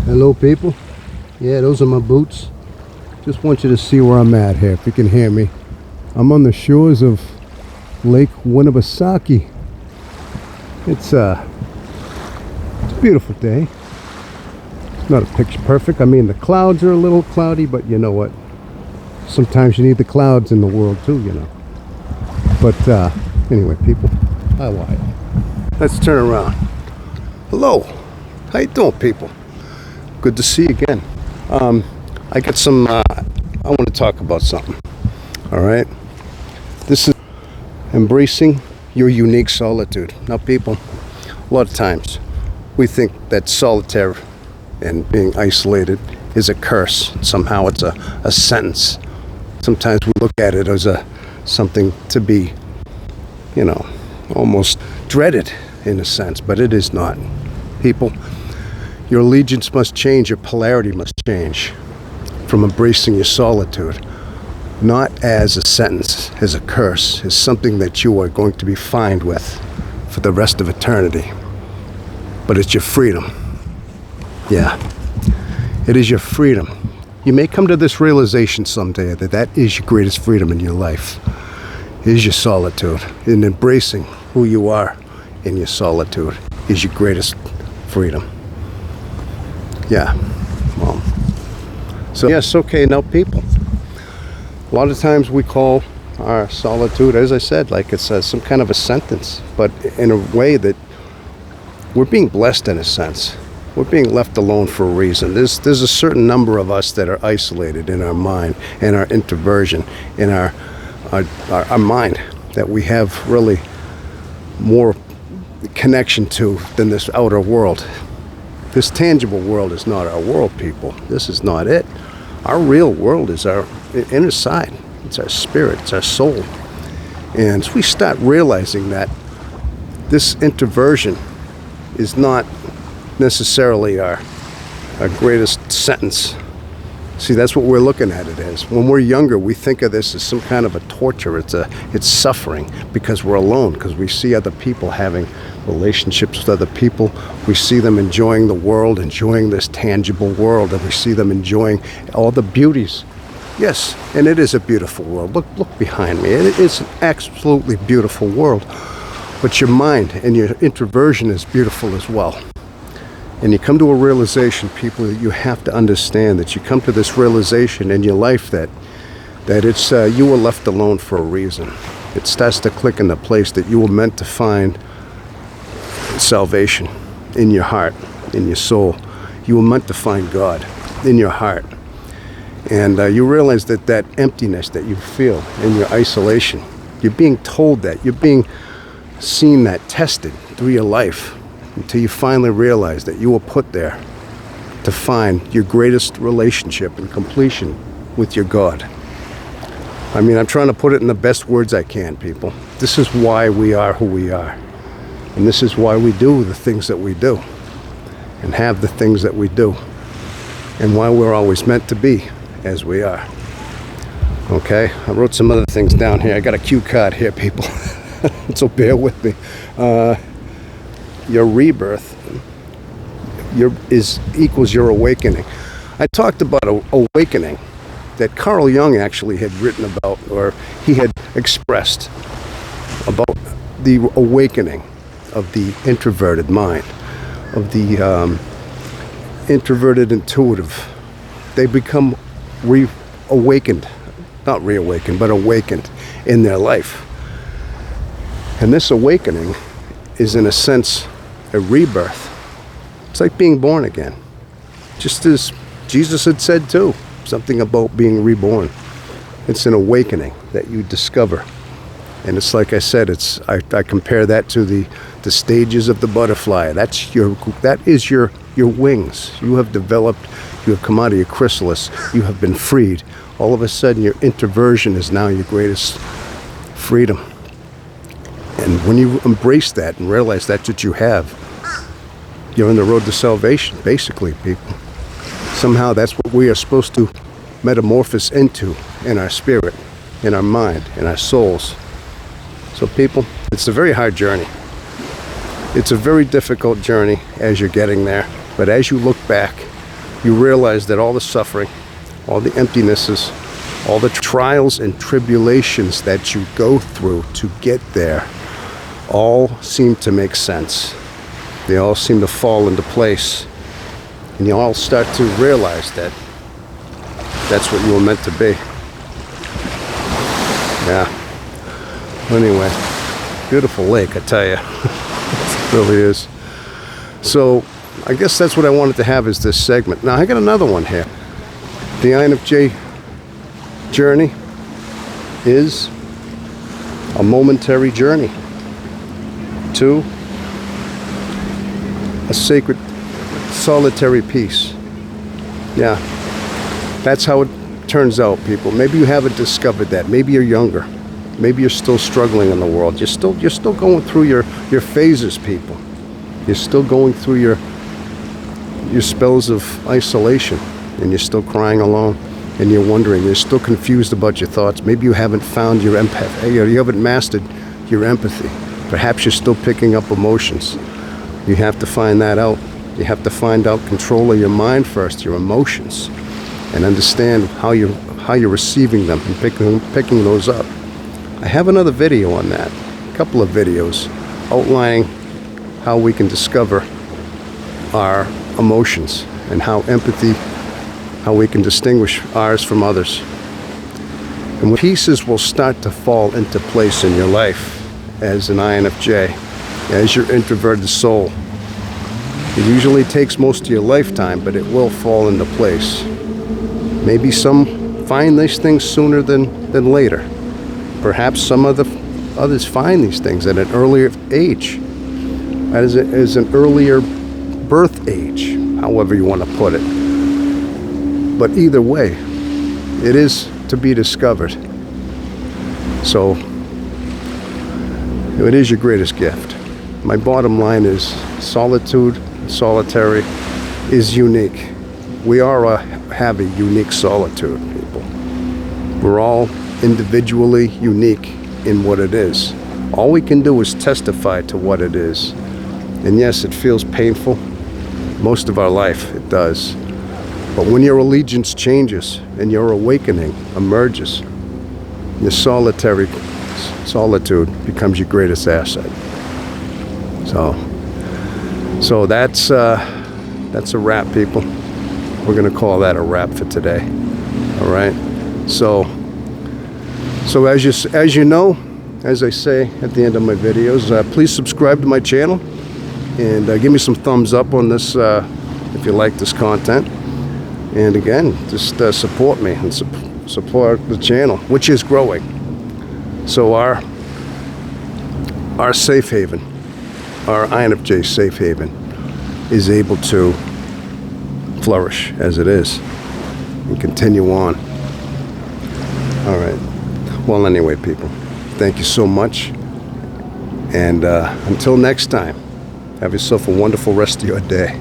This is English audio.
Hello people. Yeah, those are my boots. Just want you to see where I'm at here, if you can hear me. I'm on the shores of Lake Winnipesaukee. It's a beautiful day. It's not a picture perfect. I mean, the clouds are a little cloudy, but you know what? Sometimes you need the clouds in the world too, you know. But anyway, people, I lied. Let's turn around. Hello. How you doing, people? Good to see you again. I got some, I want to talk about something. All right? This is embracing your unique solitude. Now, people, a lot of times we think that solitaire and being isolated is a curse. Somehow it's a sentence. Sometimes we look at it as something to be, you know, almost dreaded in a sense, but it is not. People, your allegiance must change, your polarity must change from embracing your solitude, not as a sentence, as a curse, as something that you are going to be fined with for the rest of eternity. But it's your freedom. Yeah, it is your freedom. You may come to this realization someday that that is your greatest freedom in your life, is your solitude. And embracing who you are in your solitude is your greatest freedom. Yeah, well, so yes, okay, now people, a lot of times we call our solitude, as I said, like it's some kind of a sentence, but in a way that we're being blessed in a sense. We're being left alone for a reason. There's a certain number of us that are isolated in our mind, in our introversion, in our mind, that we have really more connection to than this outer world. This tangible world is not our world, people. This is not it. Our real world is our inner side. It's our spirit. It's our soul. And as we start realizing that this introversion is not necessarily our greatest sentence. See, that's what we're looking at it as. When we're younger, we think of this as some kind of a torture. It's suffering because we're alone, because we see other people having relationships with other people. We see them enjoying the world, enjoying this tangible world, and we see them enjoying all the beauties. Yes, and it is a beautiful world. Look behind me. It is an absolutely beautiful world. But your mind and your introversion is beautiful as well. And you come to a realization, people, that you have to understand, that you come to this realization in your life that it's you were left alone for a reason. It starts to click into place that you were meant to find salvation in your heart, in your soul. You were meant to find God in your heart. And you realize that emptiness that you feel in your isolation, you're being told that, you're being seen that, tested through your life, until you finally realize that you were put there to find your greatest relationship and completion with your God. I mean, I'm trying to put it in the best words I can, people. This is why we are who we are. And this is why we do the things that we do and have the things that we do, and why we're always meant to be as we are. Okay, I wrote some other things down here. I got a cue card here, people. So bear with me. Your rebirth equals your awakening. I talked about awakening that Carl Jung actually had written about, or he had expressed about the awakening of the introverted mind, of the introverted intuitive. They become awakened, not reawakened, but awakened in their life. And this awakening is, in a sense, a rebirth. It's like being born again. Just as Jesus had said too, something about being reborn. It's an awakening that you discover. And it's like I said, I compare that to the stages of the butterfly. That is your wings. You have developed, you have come out of your chrysalis, you have been freed. All of a sudden your introversion is now your greatest freedom. And when you embrace that and realize that's what you have, you're on the road to salvation, basically, people. Somehow that's what we are supposed to metamorphose into in our spirit, in our mind, in our souls. So people, it's a very hard journey. It's a very difficult journey as you're getting there. But as you look back you realize that all the suffering, all the emptinesses, all the trials and tribulations that you go through to get there all seem to make sense. They all seem to fall into place. And you all start to realize that that's what you were meant to be. Yeah. Anyway, beautiful lake, I tell you. It really is. So, I guess that's what I wanted to have is this segment. Now, I got another one here. The INFJ journey is a momentary journey to a sacred, solitary peace. Yeah, that's how it turns out, people. Maybe you haven't discovered that. Maybe you're younger. Maybe you're still struggling in the world. You're still going through your phases, people. You're still going through your spells of isolation, and you're still crying alone, and you're wondering. You're still confused about your thoughts. Maybe you haven't found your empathy. You haven't mastered your empathy. Perhaps you're still picking up emotions. You have to find that out. You have to find out control of your mind first, your emotions, and understand how you're receiving them and picking those up. I have another video on that, a couple of videos outlining how we can discover our emotions and how we can distinguish ours from others. And when pieces will start to fall into place in your life as an INFJ, as your introverted soul. It usually takes most of your lifetime, but it will fall into place. Maybe some find these things sooner than later. Perhaps some others find these things at an earlier age, as an earlier birth age, however you want to put it. But either way, it is to be discovered. So, it is your greatest gift. My bottom line is solitude, solitary, is unique. We are have a unique solitude, people. We're all individually unique in what it is. All we can do is testify to what it is. And yes, it feels painful. Most of our life, it does. But when your allegiance changes and your awakening emerges, your solitude becomes your greatest asset. So that's a wrap, people. We're gonna call that a wrap for today. All right. So as you know, as I say at the end of my videos, please subscribe to my channel and give me some thumbs up on this if you like this content. And again, just support me and support the channel, which is growing. So our safe haven, our INFJ safe haven, is able to flourish as it is and continue on. All right. Well, anyway, people, thank you so much. And until next time, have yourself a wonderful rest of your day.